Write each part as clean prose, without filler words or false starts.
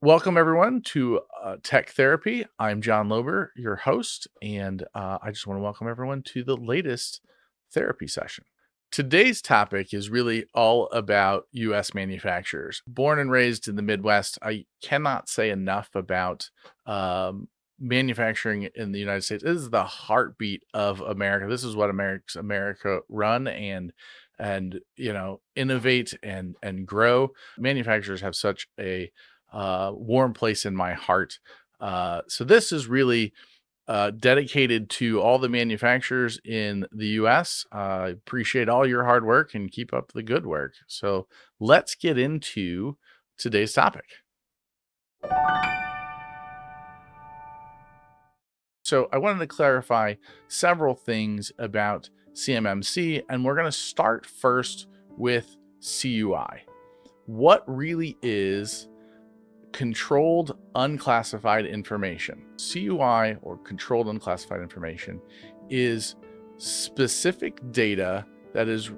Welcome, everyone, to Tech Therapy. I'm John Lober, your host, and I just want to welcome everyone to the latest therapy session. Today's topic is really all about US manufacturers. Born and raised in the Midwest, I cannot say enough about manufacturing in the United States. This is the heartbeat of America. This is what makes America run and innovate and grow. Manufacturers have such a warm place in my heart. So this is really dedicated to all the manufacturers in the US. I appreciate all your hard work and keep up the good work. So let's get into today's topic. So I wanted to clarify several things about CMMC, and we're going to start first with CUI. What really is controlled unclassified information? CUI, or controlled unclassified information, is specific data that is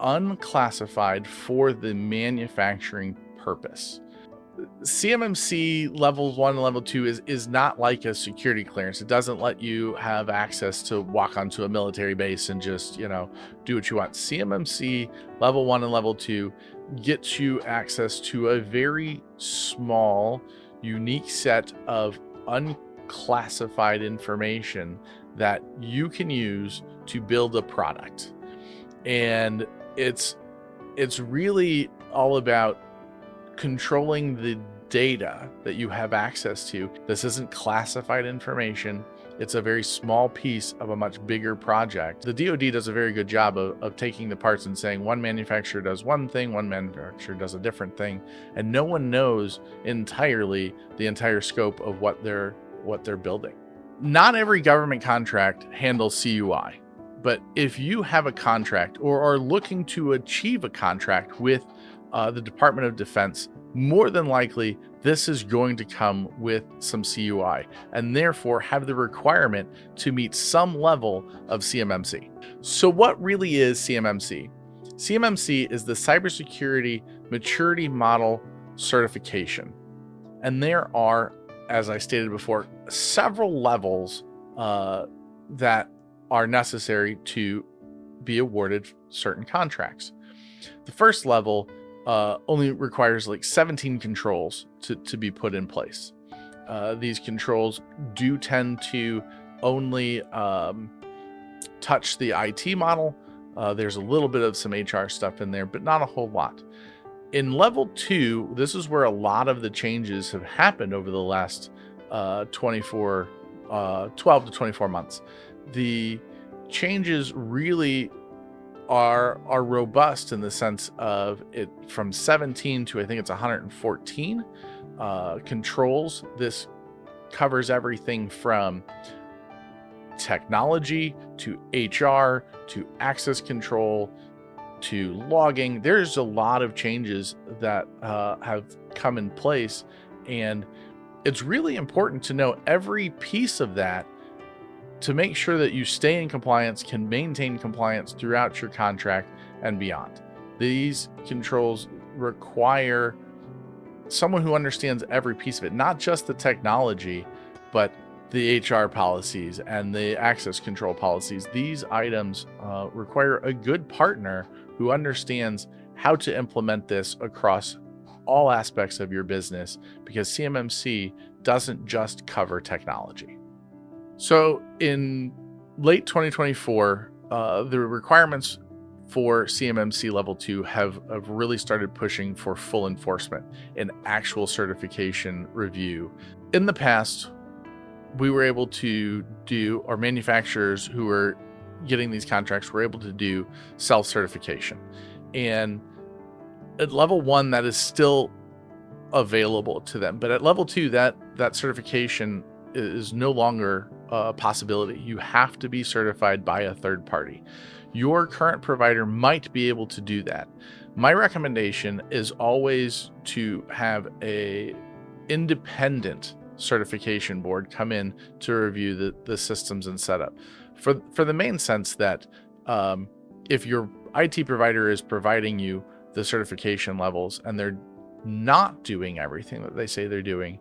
unclassified for the manufacturing purpose. CMMC level 1 and level 2 is not like a security clearance. It doesn't let you have access to walk onto a military base and just, do what you want. CMMC level 1 and level 2 gets you access to a very small, unique set of unclassified information that you can use to build a product. And it's really all about controlling the data that you have access to. This isn't classified information. It's a very small piece of a much bigger project. The DoD does a very good job of taking the parts and saying one manufacturer does one thing, one manufacturer does a different thing, and no one knows entirely the entire scope of what they're building. Not every government contract handles CUI, but if you have a contract or are looking to achieve a contract with the Department of Defense, more than likely this is going to come with some CUI and therefore have the requirement to meet some level of CMMC. So what really is CMMC? CMMC is the Cybersecurity Maturity Model Certification. And there are, as I stated before, several levels that are necessary to be awarded certain contracts. The first level only requires like 17 controls to be put in place. These controls do tend to only touch the IT model. There's a little bit of some HR stuff in there, but not a whole lot. In level 2, this is where a lot of the changes have happened over the last 12 to 24 months. The changes really are robust in the sense of it from 17 to I think it's 114 controls. This covers everything from technology to HR to access control to logging. There's a lot of changes that have come in place, and it's really important to know every piece of that to make sure that you stay in compliance, can maintain compliance throughout your contract and beyond. These controls require someone who understands every piece of it, not just the technology, but the HR policies and the access control policies. These items require a good partner who understands how to implement this across all aspects of your business, because CMMC doesn't just cover technology. So in late 2024, the requirements for CMMC level 2 have really started pushing for full enforcement and actual certification review. In the past, we were able to do, or manufacturers who were getting these contracts were able to do self-certification. And at level 1, that is still available to them. But at level 2, that certification is no longer a possibility. You have to be certified by a third party. Your current provider might be able to do that. My recommendation is always to have a independent certification board come in to review the systems and setup, for the main sense that if your IT provider is providing you the certification levels and they're not doing everything that they say they're doing,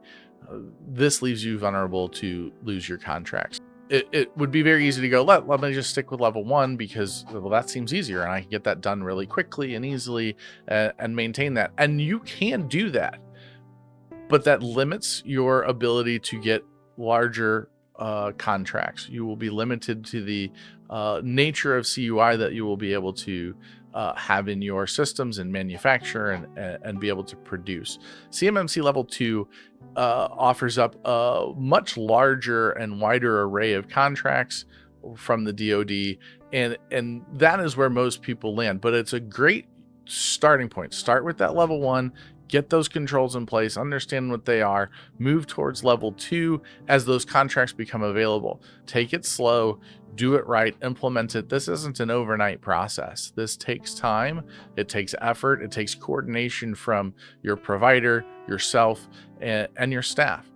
this leaves you vulnerable to lose your contracts. It would be very easy to go, let me just stick with level 1 because, well, that seems easier and I can get that done really quickly and easily, and maintain that. And you can do that, but that limits your ability to get larger contracts. You will be limited to the nature of CUI that you will be able to have in your systems and manufacture and be able to produce. CMMC level 2 offers up a much larger and wider array of contracts from the DoD, and that is where most people land. But it's a great starting point. Start with that level 1. Get those controls in place, understand what they are, move towards level 2 as those contracts become available. Take it slow, do it right, implement it. This isn't an overnight process. This takes time, it takes effort, it takes coordination from your provider, yourself, and your staff.